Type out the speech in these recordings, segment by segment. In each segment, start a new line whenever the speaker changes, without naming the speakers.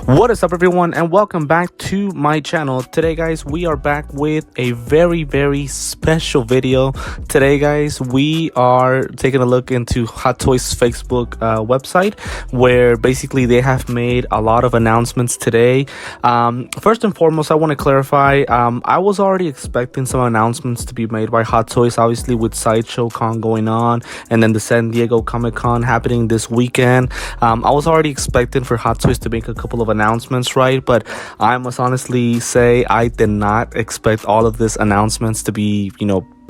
What is up, everyone, and welcome back to my channel. Today, guys, we are back with a very special video. Today, guys, we are taking a look into Hot Toys Facebook website, where basically they have made a lot of announcements today. First and foremost, I want to clarify, I was already expecting some announcements to be made by Hot Toys, obviously with Sideshow Con going on and then the San Diego Comic Con happening this weekend. I was already expecting for Hot Toys to make a couple of announcements, right? But I must honestly say I did not expect all of these announcements to be,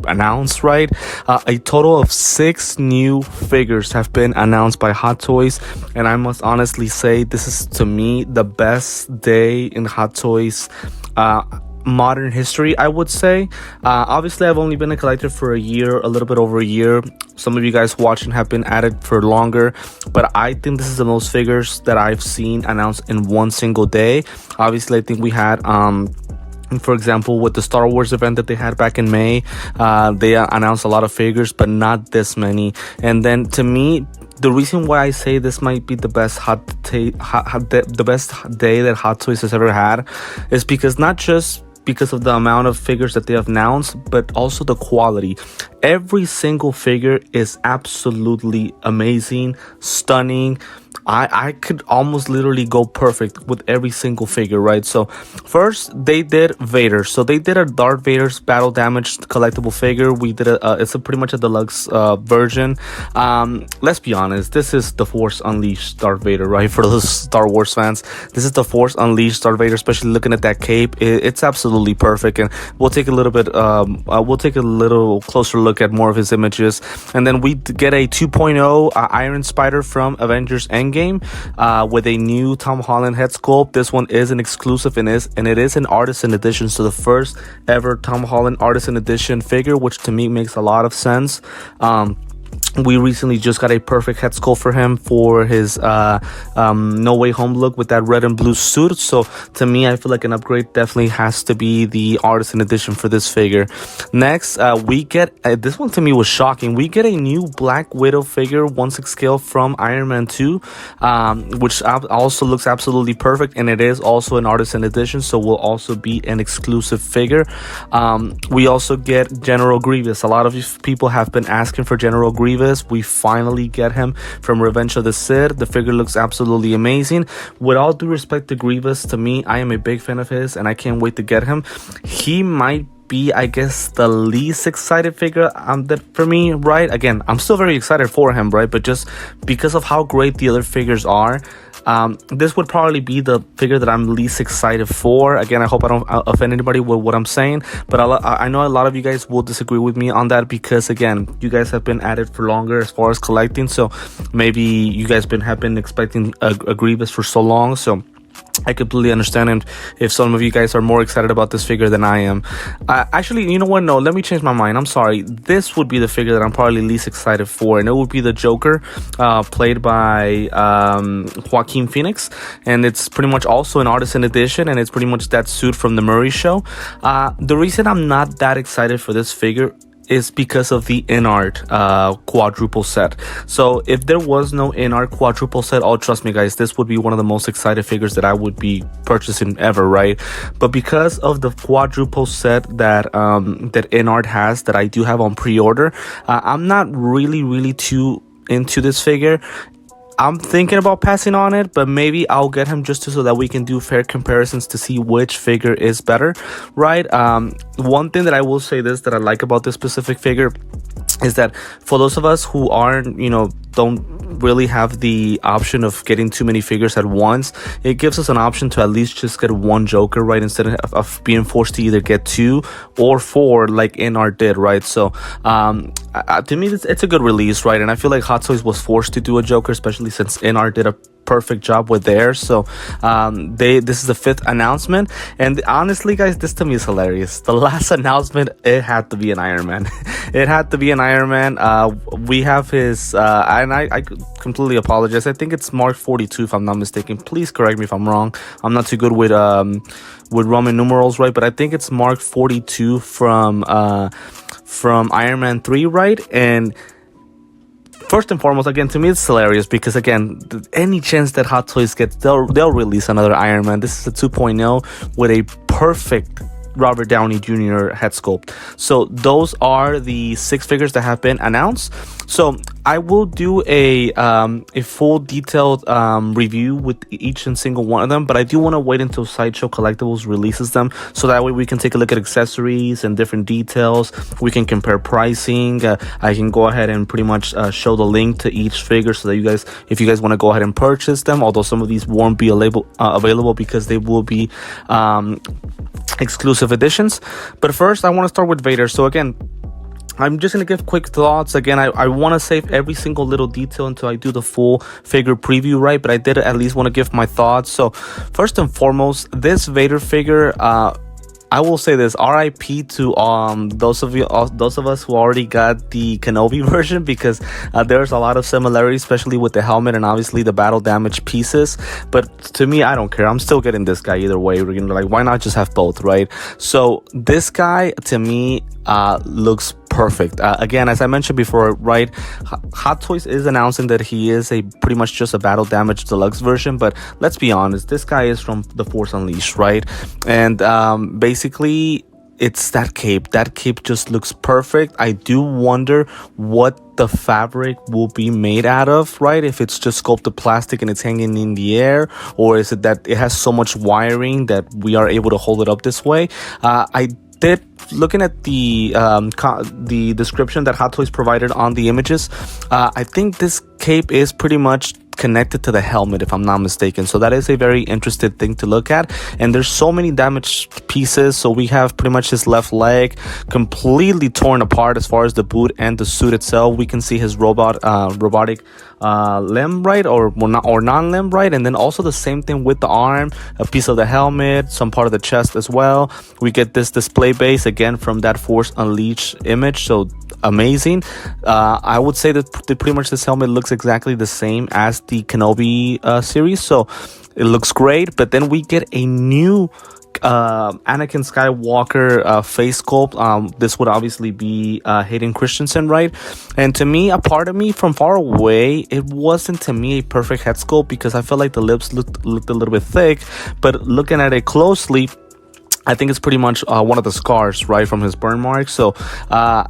announced, right? A total of 6 new figures have been announced by Hot Toys, and I must honestly say this is, to me, the best day in Hot Toys modern history, I would say. Obviously, I've only been a collector for a year, a little bit over a year. Some of you guys watching have been at it for longer, but I think this is the most figures that I've seen announced in one single day. Obviously, I think we had for example, with the Star Wars event that they had back in May, they announced a lot of figures, but not this many. And then, to me, the reason why I say this might be the best the best day that Hot Toys has ever had is because not just because of the amount of figures that they have announced, but also the quality. Every single figure is absolutely amazing, stunning. I could almost literally go perfect with every single figure, right? So first they did Vader. So they did a Darth Vader's battle damaged collectible figure. We did it's pretty much a deluxe version. Let's be honest, this is the Force Unleashed Darth Vader, right? For those Star Wars fans, this is the Force Unleashed Darth Vader, especially looking at that cape. It's absolutely perfect, and we'll take a little closer look at more of his images. And then we get a 2.0 Iron Spider from Avengers Endgame with a new Tom Holland head sculpt. This one is an exclusive and it is an artisan edition, so the first ever Tom Holland artisan edition figure, which to me makes a lot of sense. We recently just got a perfect head sculpt for him for his No Way Home look with that red and blue suit. So to me, I feel like an upgrade definitely has to be the artisan edition for this figure. Next, we get this one to me was shocking. We get a new Black Widow figure 1/6 scale from Iron Man 2, which also looks absolutely perfect, and it is also an artisan edition, so will also be an exclusive figure. We also get General Grievous. A lot of people have been asking for General Grievous. We finally get him from Revenge of the Sith. The figure looks absolutely amazing. With all due respect to Grievous, to me, I am a big fan of his, and I can't wait to get him. He might be, I guess, the least excited figure that for me, right? Again, I'm still very excited for him, right? But just because of how great the other figures are, this would probably be the figure that I'm least excited for. Again, I hope I don't offend anybody with what I'm saying, but I know a lot of you guys will disagree with me on that because, again, you guys have been at it for longer as far as collecting, so maybe you guys have been expecting a Grievous for so long, so I completely understand, and if some of you guys are more excited about this figure than I am. Actually, you know what? No, let me change my mind. I'm sorry. This would be the figure that I'm probably least excited for, and it would be the Joker, played by Joaquin Phoenix, and it's pretty much also an artisan edition, and it's pretty much that suit from the Murray Show. The reason I'm not that excited for this figure is because of the InArt quadruple set. So if there was no InArt quadruple set, oh, trust me guys, this would be one of the most excited figures that I would be purchasing ever, right? But because of the quadruple set that that InArt has, that I do have on pre-order, I'm not really too into this figure. I'm thinking about passing on it, but maybe I'll get him just so that we can do fair comparisons to see which figure is better, right? One thing that I will say that I like about this specific figure is that for those of us who aren't, don't really have the option of getting too many figures at once, it gives us an option to at least just get one Joker, right, instead of being forced to either get 2 or 4 like InArt did, right? So to me, it's a good release, right? And I feel like Hot Toys was forced to do a Joker, especially since InArt did a perfect job with theirs. So this is the 5th announcement, and honestly guys, this to me is hilarious. The last announcement, it had to be an Iron Man. It had to be an Iron Man. We have his and I completely apologize, I think it's Mark 42 if I'm not mistaken. Please correct me if I'm wrong. I'm not too good with Roman numerals, right? But I think it's Mark 42 from Iron Man 3, right? And first and foremost, again, to me it's hilarious because, again, any chance that Hot Toys gets, they'll release another Iron Man. This is a 2.0 with a perfect Robert Downey Jr. head sculpt. So those are the 6 figures that have been announced. So I will do a full detailed review with each and single one of them, but I do want to wait until Sideshow Collectibles releases them, so that way we can take a look at accessories and different details. We can compare pricing. I can go ahead and pretty much show the link to each figure, so that you guys, if you guys want to go ahead and purchase them, although some of these won't be available because they will be exclusive editions. But first, I want to start with Vader. So again, I'm just going to give quick thoughts. Again, I want to save every single little detail until I do the full figure preview, right? But I did at least want to give my thoughts. So first and foremost, this Vader figure, I will say this: RIP to those of us who already got the Kenobi version, because there's a lot of similarities, especially with the helmet and obviously the battle damage pieces. But to me, I don't care. I'm still getting this guy either way. We're gonna, like, why not just have both, right? So this guy to me looks perfect. Again, as I mentioned before, right, Hot Toys is announcing that he is pretty much just a battle damage deluxe version, but let's be honest, this guy is from The Force Unleashed, right? And basically it's that cape just looks perfect. I do wonder what the fabric will be made out of, right? If it's just sculpted plastic and it's hanging in the air, or is it that it has so much wiring that we are able to hold it up this way. Looking at the description that Hot Toys provided on the images, I think this cape is pretty much connected to the helmet, if I'm not mistaken. So that is a very interesting thing to look at. And there's so many damaged pieces. So we have pretty much his left leg completely torn apart as far as the boot and the suit itself. We can see his robotic limb, right, or non-limb, right? And then also the same thing with the arm, a piece of the helmet, some part of the chest as well. We get this display base again from that Force Unleashed image. So amazing. I would say that pretty much this helmet looks exactly the same as the Kenobi series, so it looks great. But then we get a new Anakin Skywalker face sculpt. This would obviously be Hayden Christensen, right? And to me, a part of me from far away, it wasn't to me a perfect head sculpt, because I felt like the lips looked a little bit thick. But looking at it closely, I think it's pretty much one of the scars, right, from his burn mark. So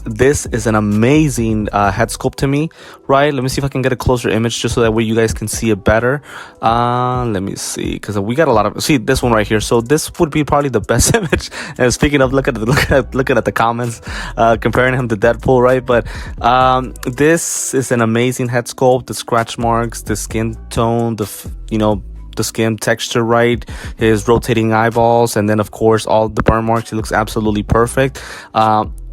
this is an amazing head sculpt to me, right? Let me see if I can get a closer image just so that way you guys can see it better. Let me see, because we got a lot of, see this one right here. So this would be probably the best image. And speaking of, looking at the comments, comparing him to Deadpool, right? But this is an amazing head sculpt. The scratch marks, the skin tone, the skin texture, right, his rotating eyeballs, and then of course all the burn marks. He looks absolutely perfect.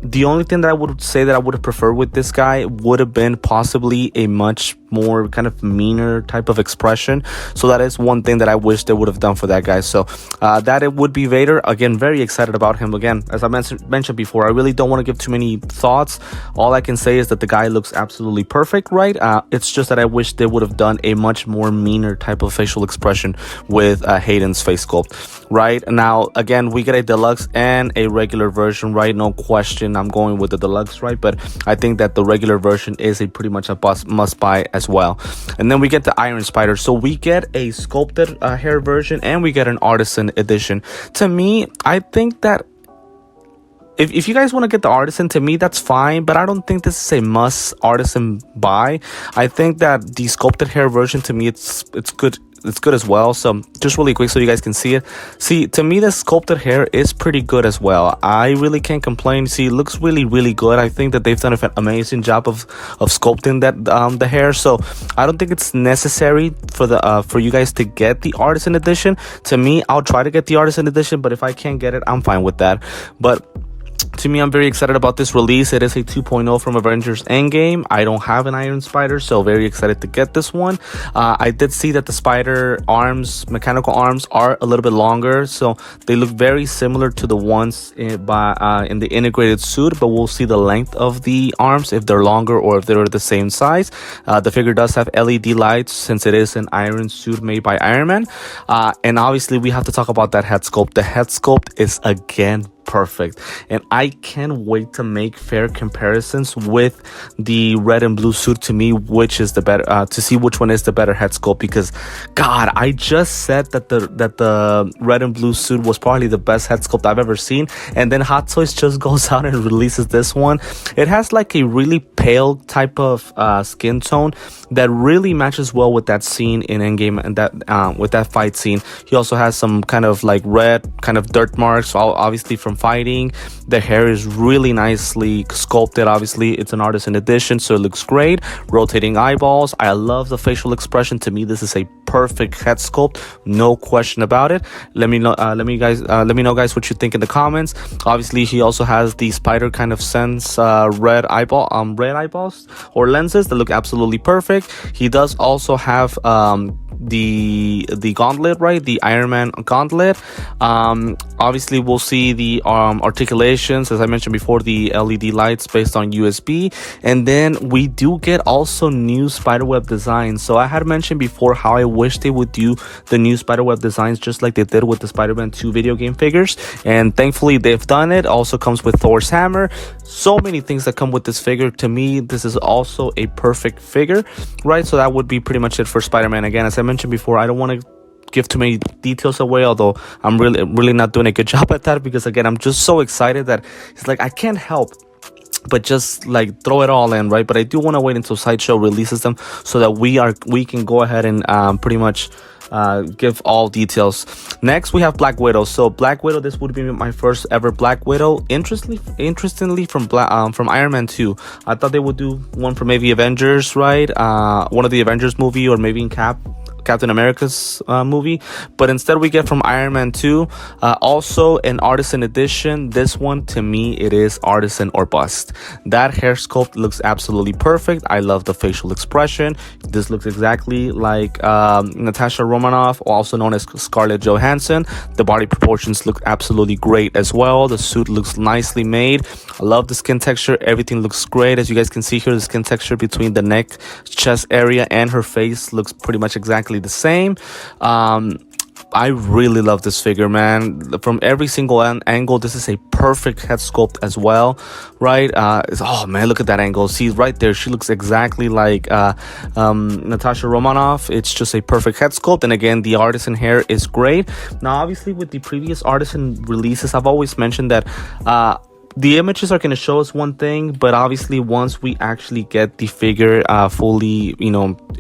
The only thing that I would say that I would have preferred with this guy would have been possibly a much more kind of meaner type of expression. So that is one thing that I wish they would have done for that guy. So that it would be Vader. Again, very excited about him. Again, as I mentioned before, I really don't want to give too many thoughts. All I can say is that the guy looks absolutely perfect, right? It's just that I wish they would have done a much more meaner type of facial expression with Hayden's face sculpt, right? Now, again, we get a deluxe and a regular version, right? No question, I'm going with the deluxe, right? But I think that the regular version is pretty much a must buy as well. And then we get the Iron Spider. So we get a sculpted hair version, and we get an artisan edition. To me, I think that if you guys want to get the artisan, to me that's fine, but I don't think this is a must artisan buy. I think that the sculpted hair version, to me, it's good. It's good as well. So just really quick so you guys can see it. See, to me, the sculpted hair is pretty good as well. I really can't complain. See, it looks really, really good. I think that they've done an amazing job of sculpting that the hair. So I don't think it's necessary for you guys to get the artisan edition. To me, I'll try to get the artisan edition, but if I can't get it, I'm fine with that. But to me, I'm very excited about this release. It is a 2.0 from Avengers Endgame. I don't have an Iron Spider, so very excited to get this one. I did see that the spider arms, mechanical arms, are a little bit longer, so they look very similar to the ones in the integrated suit, but we'll see the length of the arms, if they're longer or if they're the same size. The figure does have LED lights since it is an iron suit made by Iron Man. And obviously, we have to talk about that head sculpt. The head sculpt is, again, perfect, and I can't wait to make fair comparisons with the red and blue suit to me, which is the better to see which one is the better head sculpt, because God, I just said that the red and blue suit was probably the best head sculpt I've ever seen, and then Hot Toys just goes out and releases this one. It has like a really pale type of skin tone that really matches well with that scene in Endgame, and that with that fight scene. He also has some kind of like red kind of dirt marks, obviously from fighting. The hair is really nicely sculpted. Obviously it's an artisan edition, so it looks great. Rotating eyeballs. I love the facial expression. To me, this is a perfect head sculpt, no question about it. Let me know guys what you think in the comments. Obviously he also has the spider kind of sense red eyeballs or lenses that look absolutely perfect. He does also have the gauntlet, right? The Iron Man gauntlet. Obviously we'll see the articulations, as I mentioned before, the LED lights based on USB, and then we do get also new spiderweb designs. So I had mentioned before how I wish they would do the new spiderweb designs just like they did with the Spider-Man 2 video game figures, and thankfully they've done it. Also comes with Thor's hammer. So many things that come with this figure. To me, this is also a perfect figure, right? So that would be pretty much it for Spider-Man. Again, as I mentioned before, I don't want to give too many details away, although I'm really not doing a good job at that, because again, I'm just so excited that it's like I can't help but just like throw it all in, right? But I do want to wait until Sideshow releases them so that we can go ahead and pretty much give all details. Next we have Black Widow. So Black Widow, this would be my first ever Black Widow. Interestingly from Iron Man 2. I thought they would do one for maybe Avengers, right? One of the Avengers movie, or maybe in Captain America's movie, but instead we get from Iron Man 2. Also an artisan edition. This one, to me, it is artisan or bust. That hair sculpt looks absolutely perfect. I love the facial expression. This looks exactly like Natasha Romanoff, also known as Scarlett Johansson. The body proportions look absolutely great as well. The suit looks nicely made. I love the skin texture. Everything looks great. As you guys can see here, the skin texture between the neck, chest area, and her face looks pretty much exactly the same. I really love this figure, man. From every single angle, this is a perfect head sculpt as well, right? Oh man, look at that angle. See right there, she looks exactly like Natasha Romanoff. It's just a perfect head sculpt, and again, the artisan hair is great. Now obviously with the previous artisan releases, I've always mentioned that the images are going to show us one thing, but obviously once we actually get the figure fully,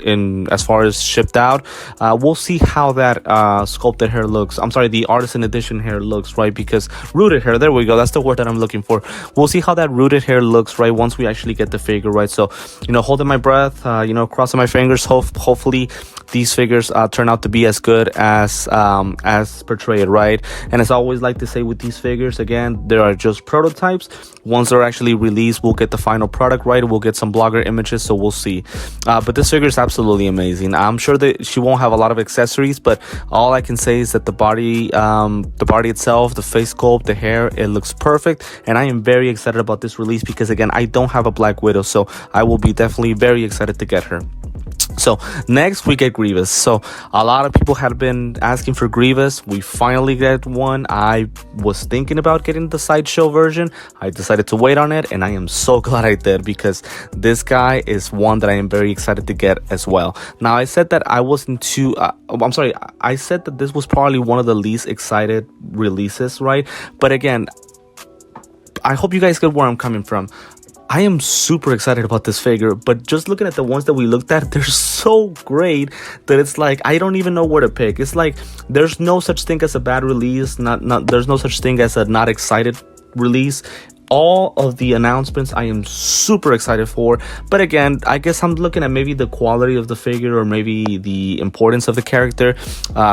in as far as shipped out, we'll see how that sculpted hair looks. I'm sorry, the artisan edition hair looks, right? Because rooted hair, there we go, that's the word that I'm looking for. We'll see how that rooted hair looks, right, once we actually get the figure, right? So, holding my breath, crossing my fingers. Hopefully these figures turn out to be as good as portrayed, right? And as I always like to say with these figures, again, there are just prototypes. Once they're actually released, we'll get the final product, right? We'll get some blogger images, so we'll see. But this figure is absolutely amazing. I'm sure that she won't have a lot of accessories, but all I can say is that the body itself, the face sculpt, the hair, it looks perfect, and I am very excited about this release because again, I don't have a Black Widow, so I will be definitely very excited to get her. So next we get Grievous. So a lot of people had been asking for Grievous. We finally get one. I was thinking about getting the Sideshow version. I decided to wait on it, and I am so glad I did, because this guy is one that I am very excited to get as well. Now I said that I wasn't too I said that this was probably one of the least excited releases, right? But again, I hope you guys get where I'm coming from. I am super excited about this figure, but just looking at the ones that we looked at, they're so great that it's like I don't even know where to pick. It's like there's no such thing as a bad release, there's no such thing as a not excited release. All of the announcements I am super excited for, but again, I guess I'm looking at maybe the quality of the figure or maybe the importance of the character,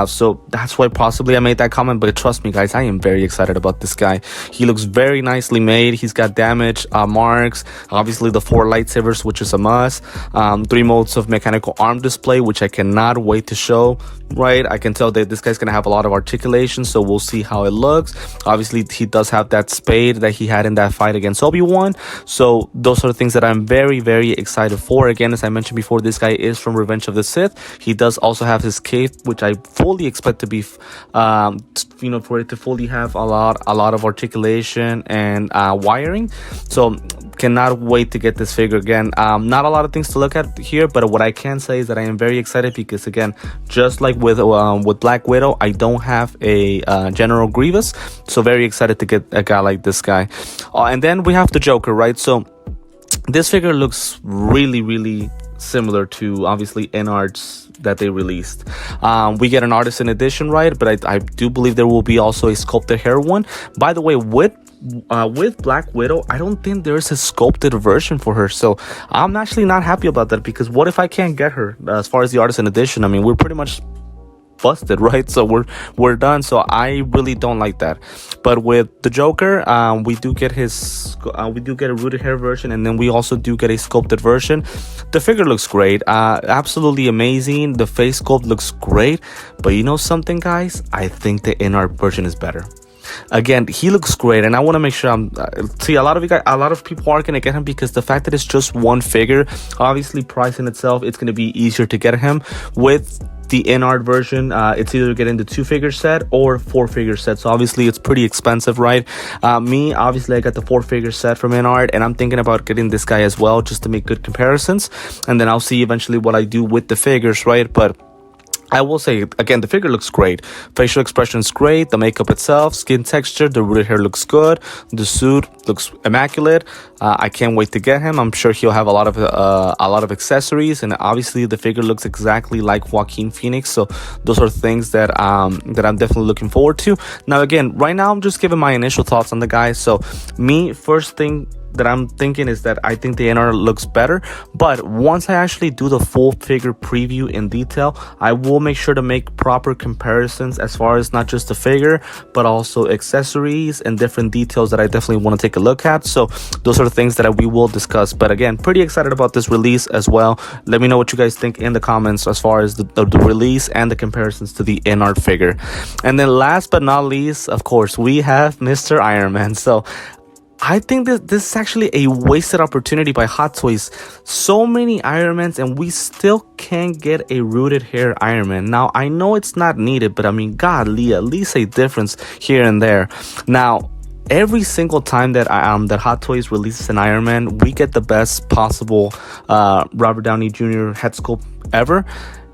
so that's why possibly I made that comment. But trust me guys, I am very excited about this guy. He looks very nicely made. He's got damage marks, obviously the 4 lightsabers, which is a must, 3 modes of mechanical arm display, which I cannot wait to show, right? I can tell that this guy's gonna have a lot of articulation, so we'll see how it looks. Obviously he does have that spade that he had in that that fight against Obi-Wan. So those are the things that I'm very, very excited for. Again, as I mentioned before, this guy is from Revenge of the Sith. He does also have his cape, which I fully expect to be, for it to fully have a lot of articulation and wiring. So cannot wait to get this figure again. Not a lot of things to look at here, but what I can say is that I am very excited because, again, just like with Black Widow, I don't have a General Grievous, so very excited to get a guy like this guy. And then we have the Joker, right? So this figure looks really, really similar to obviously NARTs that they released. We get an artisan edition, right? But I do believe there will be also a sculpted hair one. By the way, with Black Widow, I don't think there's a sculpted version for her, so I'm actually not happy about that, because what if I can't get her as far as the artisan edition? I mean, we're pretty much busted, right? So we're done. So I really don't like that. But with the Joker, we do get a rooted hair version, and then we also do get a sculpted version. The figure looks great, absolutely amazing. The face sculpt looks great, but you know something, guys, I think the in-art version is better. Again, he looks great, and I want to make sure I'm see a lot of people are gonna get him because the fact that it's just one figure, obviously price in itself, it's gonna be easier to get him. With the in-art version, it's either getting the 2-figure set or 4-figure set, so obviously it's pretty expensive, right? Me, obviously, I got the 4-figure set from in-art, and I'm thinking about getting this guy as well, just to make good comparisons, and then I'll see eventually what I do with the figures, right? But I will say, again, the figure looks great. Facial expression is great. The makeup itself, skin texture, the rooted hair looks good. The suit looks immaculate. I can't wait to get him. I'm sure he'll have a lot of accessories, and obviously the figure looks exactly like Joaquin Phoenix. So those are things that I'm definitely looking forward to. Now, again, right now I'm just giving my initial thoughts on the guy. So me, first thing that I'm thinking is that I think the NR looks better, but once I actually do the full figure preview in detail, I will make sure to make proper comparisons as far as not just the figure, but also accessories and different details that I definitely want to take a look at. So those are the things that we will discuss. But again, pretty excited about this release as well. Let me know what you guys think in the comments as far as the release and the comparisons to the in-art figure. And then last but not least, of course, we have Mr. Iron Man. So I think that this is actually a wasted opportunity by Hot Toys. So many Iron Mans, and we still can't get a rooted hair Iron Man. Now, I know it's not needed, but I mean, godly, at least a difference here and there. Now, every single time that that Hot Toys releases an Iron Man, we get the best possible Robert Downey Jr. head sculpt ever.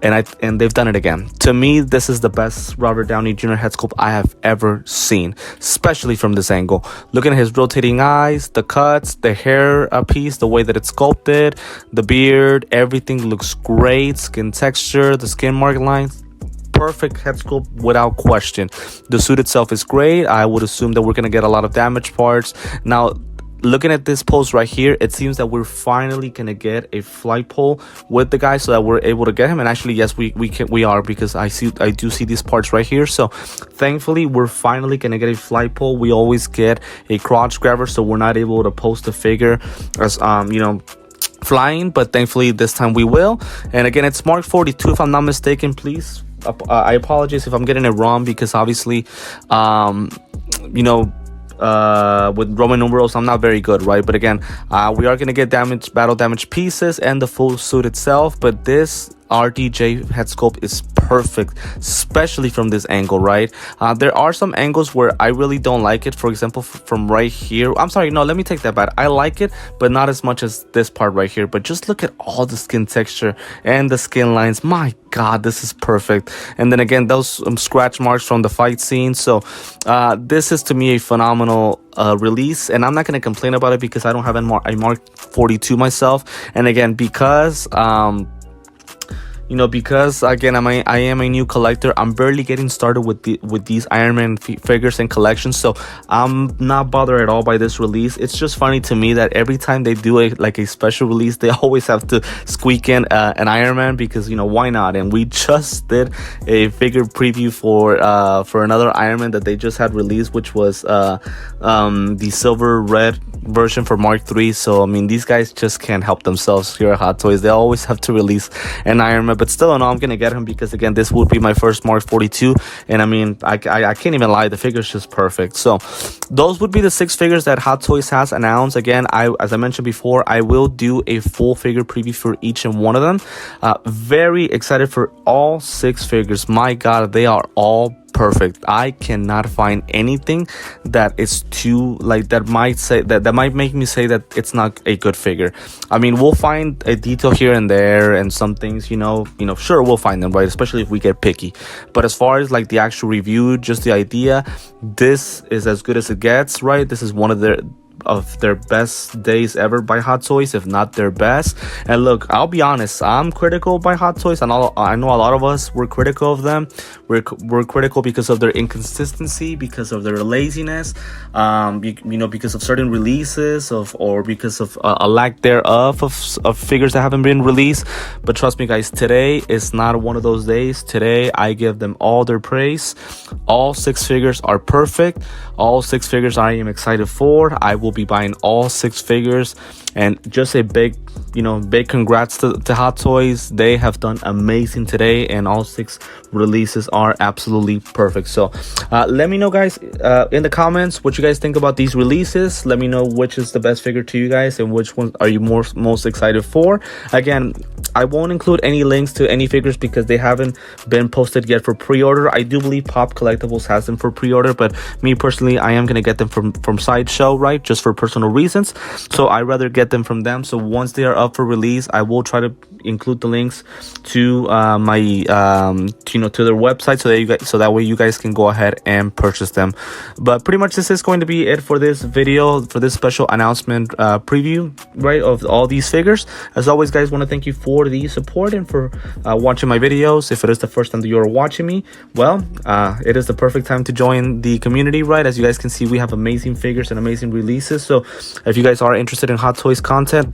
And they've done it again. To me, this is the best Robert Downey Jr. head sculpt I have ever seen, especially from this angle. Looking at his rotating eyes, the cuts, the hair piece, the way that it's sculpted, the beard, everything looks great. Skin texture, the skin mark lines, perfect head sculpt without question. The suit itself is great. I would assume that we're going to get a lot of damaged parts. Now, looking at this post right here, it seems that we're finally gonna get a flight pole with the guy so that we're able to get him. And actually, yes, we are, because I do see these parts right here. So thankfully, we're finally gonna get a flight pole. We always get a crotch grabber, so we're not able to post the figure as flying, but thankfully this time we will. And again, it's Mark 42 if I'm not mistaken. Please, I apologize if I'm getting it wrong, because obviously with Roman numerals, I'm not very good, right? But again, we are going to get battle damage pieces and the full suit itself. But this RDJ head sculpt is perfect, especially from this angle, right? There are some angles where I really don't like it. For example, from right here, I'm sorry, no, let me take that back. I like it, but not as much as this part right here. But just look at all the skin texture and the skin lines. My God, this is perfect. And then again, those scratch marks from the fight scene. So this is, to me, a phenomenal release, and I'm not going to complain about it because I don't have a Mark 42 myself. And again, because because again, I am a new collector. I'm barely getting started with these Iron Man figures and collections, so I'm not bothered at all by this release. It's just funny to me that every time they do a special release, they always have to squeak in an Iron Man, because why not? And we just did a figure preview for another Iron Man that they just had released, which was the silver red version for Mark 3. So I mean, these guys just can't help themselves here at Hot Toys. They always have to release an Iron Man. it, but still, no, I'm gonna get him because again, this would be my first Mark 42, and I mean, I can't even lie, the figure's just perfect. So those would be the 6 figures that Hot Toys has announced. Again, as I mentioned before, I will do a full figure preview for each and one of them. Very excited for all 6 figures. My God, they are all perfect. I cannot find anything that is too like that might make me say that it's not a good figure. I mean, we'll find a detail here and there and some things, sure, we'll find them, right? Especially if we get picky. But as far as like the actual review, just the idea, this is as good as it gets, right? This is one of their best days ever by Hot Toys, if not their best. And look, I'll be honest, I'm critical by Hot Toys, and I know a lot of us were critical of them. We're critical because of their inconsistency, because of their laziness, because of certain releases or because of a lack thereof of figures that haven't been released. But trust me, guys, today is not one of those days. Today, I give them all their praise. All 6 figures are perfect. All 6 figures I am excited for. I will be buying all 6 figures, and just a big congrats to Hot Toys. They have done amazing today, and all 6 releases are absolutely perfect. So let me know, guys, in the comments what you guys think about these releases. Let me know which is the best figure to you guys and which one are you most excited for. Again, I won't include any links to any figures because they haven't been posted yet for pre-order. I do believe Pop Collectibles has them for pre-order, but me personally, I am going to get them from Sideshow, right? Just for personal reasons. So I rather get them from them. So once they are up for release, I will try to include the links to my to their website so that way you guys can go ahead and purchase them. But pretty much this is going to be it for this video, for this special announcement preview, right, of all these figures. As always, guys, want to thank you for the support and for watching my videos. If it is the first time that you're watching me, well, it is the perfect time to join the community, right? As you guys can see, we have amazing figures and amazing releases. So if you guys are interested in Hot Toys content,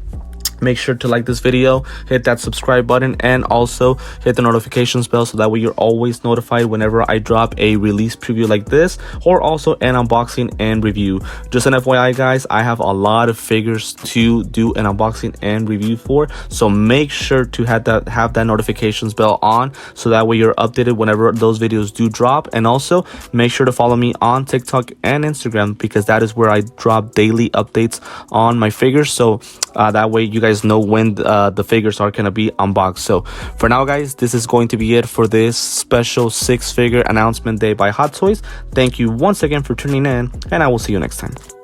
make sure to like this video, hit that subscribe button, and also hit the notifications bell so that way you're always notified whenever I drop a release preview like this, or also an unboxing and review. Just an FYI, guys, I have a lot of figures to do an unboxing and review for, so make sure to have that notifications bell on so that way you're updated whenever those videos do drop. And also make sure to follow me on TikTok and Instagram because that is where I drop daily updates on my figures, so that way you guys know when the figures are going to be unboxed. So for now, guys, this is going to be it for this special 6 figure announcement day by Hot Toys. Thank you once again for tuning in, and I will see you next time.